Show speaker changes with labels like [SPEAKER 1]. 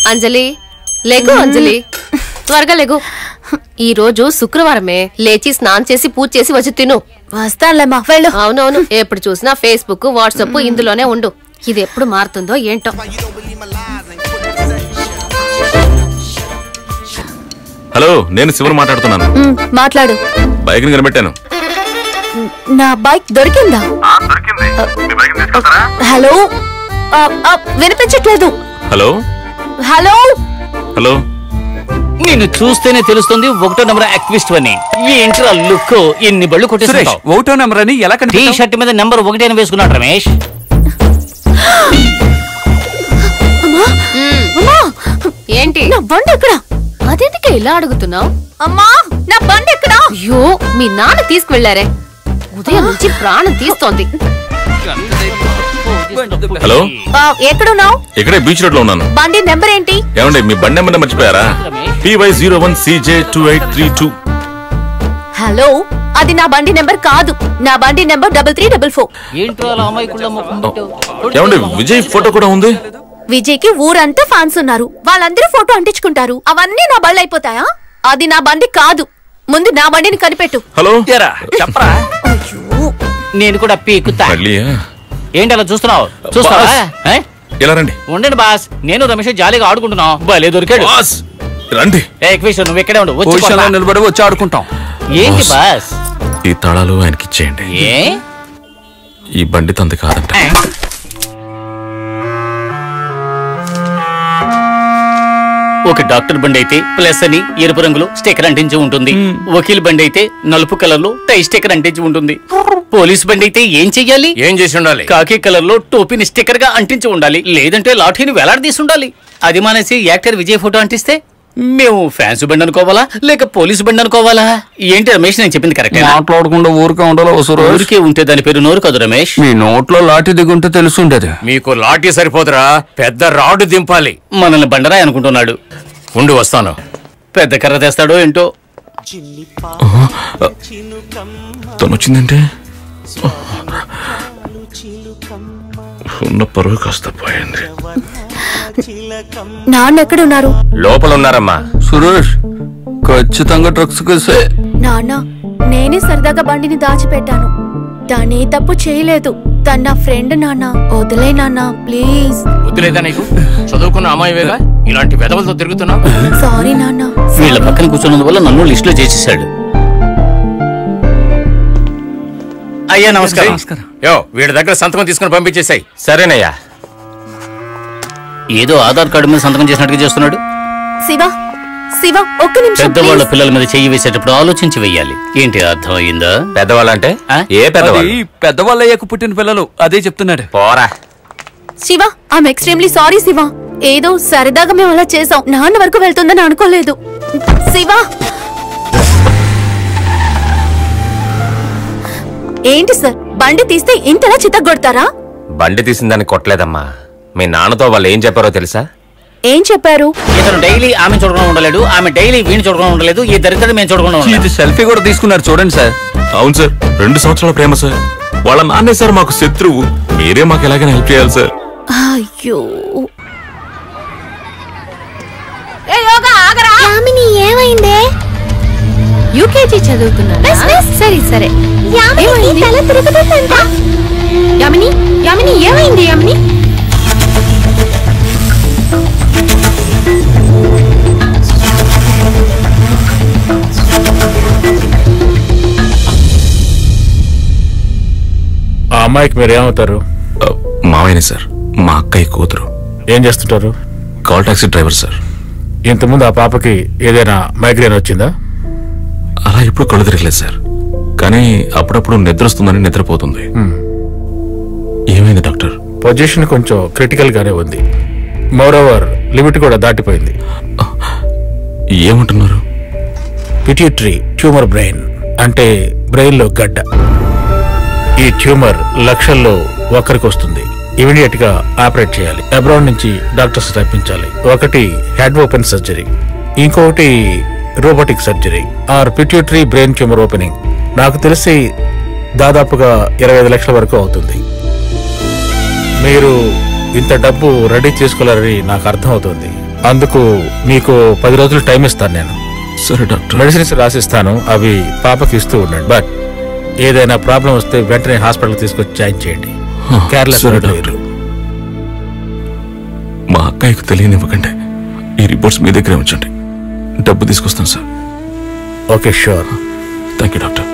[SPEAKER 1] అంజలి లేగు, అంజలి త్వరగా లేగు. ఈ రోజు శుక్రవారమే, లేచి స్నానం చేసి పూజ చేసి వచ్చి తిను.
[SPEAKER 2] వస్తానులేమ్మా, వెళ్ళు.
[SPEAKER 1] అవునవును, ఎప్పుడు చూసినా ఫేస్బుక్ వాట్సాప్ ఇందులోనే ఉండు. ఇది ఎప్పుడు మారుతుందో ఏంటో.
[SPEAKER 3] హలో, నేను శివన్ మాట్లాడుతున్నాను.
[SPEAKER 2] మాట్లాడు.
[SPEAKER 3] బైక్ ని కనిపెట్టాను.
[SPEAKER 2] నా బైక్ దొరికిందా? హలో, వినిపించట్లేదు.
[SPEAKER 3] హలో
[SPEAKER 2] హలో
[SPEAKER 3] హలో,
[SPEAKER 4] నిన్ను చూస్తేనే తెలుస్తుంది 1వ నెంబర్ యాక్టివిస్ట్ అని. ఏంటి లుక్, ఎన్ని బళ్ళు కొట్టేసావు?
[SPEAKER 5] 1వ నెంబర్ అని ఎలా
[SPEAKER 4] టీ షర్ట్ మీద నెంబర్ 1 అని వేసుకున్నాడు రమేష్.
[SPEAKER 1] ఏంటి
[SPEAKER 2] నా బండి ఎక్కడా?
[SPEAKER 1] అదేంటికే ఇలా అడుగుతున్నావు?
[SPEAKER 2] అమ్మా, నా బండి ఎక్కడా?
[SPEAKER 1] అయ్యో, మీ నాన్న తీసుకువెళ్లారే. ఉదయం నుంచి ప్రాణం తీస్తోంది.
[SPEAKER 3] హలో,
[SPEAKER 2] ఎక్కడున్నావు?
[SPEAKER 3] ఇక్కడే బీచ్ రోడ్ లో ఉన్నాను.
[SPEAKER 2] బండి నెంబర్ ఏంటి?
[SPEAKER 3] ఏమండి, మీ బండి నెంబర్ మర్చిపోయారా? PY01CJ2832.
[SPEAKER 2] హలో, అది నా బండి నెంబర్ కాదు. నా బండి నెంబర్ 3344.
[SPEAKER 3] ఏమండి, విజయ్ ఫోటో కూడా ఉంది.
[SPEAKER 2] విజయ్ కి ఊరంతా ఫ్యాన్స్ ఉన్నారు. వాళ్ళందరూ ఫోటో అంటించుకుంటారు. అవన్నీ నా బళ్ళు అయిపోతాయా? అది నా బండి కాదు. ముందు నా బండిని కనిపెట్టు.
[SPEAKER 3] హలో,
[SPEAKER 4] చెప్పరా? నేను కూడా పీకుతా. ఏంటి అలా చూస్తున్నావు? చూస్తావా?
[SPEAKER 3] ఇలా రండి.
[SPEAKER 4] ఉండండి బాస్, నేను రమేష్ జాలీగా ఆడుకుంటున్నావు. భలే దొరికాడు.
[SPEAKER 3] రండి.
[SPEAKER 4] నువ్వు ఇక్కడే ఉండు.
[SPEAKER 5] నిలబడి వచ్చి ఆడుకుంటాం.
[SPEAKER 4] ఏంటి బాస్?
[SPEAKER 3] ఈ తాళాలు ఆయనకి ఇచ్చేయండి. ఈ బండి తంది కాదంట.
[SPEAKER 4] ఒక డాక్టర్ బండి అయితే ప్లస్ అని ఎరుపు రంగులో స్టిక్కర్ అంటించి ఉంటుంది. వకీల్ బండి అయితే నలుపు కలర్ లో టై స్టిక్కర్ అంటించి ఉంటుంది. పోలీస్ బండి అయితే ఏం చెయ్యాలి?
[SPEAKER 6] ఏం చేసి ఉండాలి?
[SPEAKER 4] కాకి కలర్ లో టోపీని స్టిక్కర్ గా అంటించి ఉండాలి, లేదంటే లాఠీని వేలాడదీసి ఉండాలి. అది మానేసి యాక్టర్ విజయ్ ఫోటో అంటిస్తే మేము ఫ్యాన్స్ బండి అనుకోవాలా లేక పోలీసు బండి అనుకోవాలా? ఏంటి రమేష్, నేను చెప్పింది కరెక్ట్?
[SPEAKER 5] మాట్లాడకుండా ఊరికే ఉండాలి.
[SPEAKER 4] ఊరికే ఉంటే దాని పేరు నోరు కాదు రమేష్.
[SPEAKER 5] మీ నోట్లో లాఠీ దిగుంటే తెలుసుండేది.
[SPEAKER 6] మీకు లాఠీ సరిపోదురా, పెద్ద రాడ్ దింపాలి.
[SPEAKER 4] మనల్ని బండరాయి అనుకుంటున్నాడు.
[SPEAKER 6] ఉండి వస్తాను.
[SPEAKER 4] పెద్ద కర్ర తెస్తాడో ఏంటో.
[SPEAKER 3] తను వచ్చిందంటే ఉన్న పరువు కాస్త పోయింది.
[SPEAKER 2] నాన్న ఎక్కడున్నారు?
[SPEAKER 6] లోపల ఉన్నారమ్మా.
[SPEAKER 5] సురేష్, ఖచ్చితంగా డ్రగ్స్ కేసే.
[SPEAKER 2] నాన్న, నేనే సరదాగా బండిని దాచిపెట్టాను. తనే తప్పు చేయలేదు. తన నా ఫ్రెండ్ నాన్న. వదిలే నాన్న, ప్లీజ్.
[SPEAKER 6] వదిలేదా నీకు? చదువుకున్న అమ్మాయివేగా ఇలాంటి వెధవలతో తిరుగుతున్నావు.
[SPEAKER 2] సారీ నాన్న.
[SPEAKER 4] వీళ్ళ పక్కన కూర్చున్నందు వల్ల నన్ను లిస్ట్ లో చేసేసాడు. అయ్యా నమస్కారం.
[SPEAKER 6] యో, వీడి దగ్గర సంతకం తీసుకుని పంపించేసాయి. సరేనయ్యా.
[SPEAKER 4] ఏదో ఆధార్ కార్డు మీద సంతకం చేసినట్టుగా చేస్తున్నాడు.
[SPEAKER 2] శివ, శివ, ఒక్క నిమిషం.
[SPEAKER 4] పెద్దవాళ్ళ పిల్లల మీద చెయ్యి వేసేటప్పుడు ఆలోచించి వెయ్యాలి. ఏంటి అర్థం అయిందా?
[SPEAKER 6] పెద్దవాళ్ళంటే ఏ పెద్దవాళ్ళు?
[SPEAKER 5] పెద్దవాళ్ళ అయ్యాక పుట్టిన పిల్లలు. అదే చెప్తున్నాడు.
[SPEAKER 6] పోరా.
[SPEAKER 2] Shiva, I'm extremely sorry Shiva. ఏదో సరదాగా మేము అలా చేసాం. నాన్న వరకు వెళ్తుందని అనుకోలేదు. శివ, ఏంటి సార్, బండి తీస్తే ఇంతలా చిత్తగొడతారా?
[SPEAKER 6] బండి తీసిన దాన్ని కొట్టలేదమ్మా. మీ నాన్నతో వాళ్ళు ఏం చెప్పారో తెలుసా?
[SPEAKER 2] ఏం చెప్పారు?
[SPEAKER 4] ఇతను డైలీ ఆమె చూడకుండా ఉండలేడు, ఆమె డైలీ వీణు చూడకుండా ఉండలేదు. ఈ దరిద్రుడు మేము చూడకుండా ఉండలేదు.
[SPEAKER 5] సెల్ఫీ కూడా తీసుకున్నారు చూడండి సార్.
[SPEAKER 3] అవును సార్, 2 సంవత్సరాల ప్రేమ సార్. వాళ్ళ నాన్నే సార్ మాకు శత్రువు. మీరే మాకు ఎలాగైనా హెల్ప్ చేయాలి సార్.
[SPEAKER 2] అయ్యో,
[SPEAKER 1] ఏమైందే? యూకేజీ చదువుకున్నాను. సరే సరే. యామిని యామిని ఏమైంది? యామిని
[SPEAKER 7] ఆ అమ్మాయికి మీరు ఏమవుతారు?
[SPEAKER 3] మావయ్యనే సార్, మా అక్కయ్య కూతురు.
[SPEAKER 7] ఏం చేస్తుంటారు?
[SPEAKER 3] Call taxi driver sir.
[SPEAKER 7] ఇంతకుముందు ఆ పాపకి ఏదైనా మైగ్రేన్ వచ్చిందా?
[SPEAKER 3] అలా ఎప్పుడు కళ్ళు తిరగలేదు సార్, కానీ అప్పుడప్పుడు నిద్ర వస్తుందని నిద్రపోతుంది. ఏమైంది డాక్టర్?
[SPEAKER 7] పొజిషన్ కొంచెం క్రిటికల్ గానే ఉంది. మోరోవర్ లిమిట్ కూడా దాటిపోయింది.
[SPEAKER 3] ఏమంటున్నారు?
[SPEAKER 7] పిట్యూటరీ ట్యూమర్ బ్రెయిన్, అంటే బ్రెయిన్ లో గడ్డ. ఈ ట్యూమర్ లక్షల్లో ఒకరికి వస్తుంది. ఇమీడియట్ గా ఆపరేట్ చేయాలి. అబ్రాడ్ నుంచి డాక్టర్స్ రప్పించాలి. ఒకటి హెడ్ ఓపెన్ సర్జరీ, ఇంకొకటి robotic surgery or pituitary brain tumour opening. నాకు తెలిసి దాదాపుగా 25 లక్షల వరకు అవుతుంది. మీరు ఇంత డబ్బు రెడీ చేసుకోలేరని నాకు అర్థం అవుతుంది. అందుకు మీకు 10 రోజులు టైం ఇస్తాను నేను.
[SPEAKER 3] సరే డాక్టర్.
[SPEAKER 7] మెడిసిన్స్ రాసిస్తాను, అవి పాపకి ఇస్తూ ఉండండి. బట్ ఏదైనా ప్రాబ్లం వస్తే వెంటనే హాస్పిటల్ తీసుకొచ్చి జాయిన్ చేయండి. కేర్లెస్
[SPEAKER 3] సరే డాక్టర్. మా అక్కయ్యకు తెలియనివ్వకండి. ఈ రిపోర్ట్స్ మీ దగ్గరే ఉంచండి. డబ్బు తీసుకొస్తాను sir.
[SPEAKER 7] Okay, sure.
[SPEAKER 3] Thank you doctor.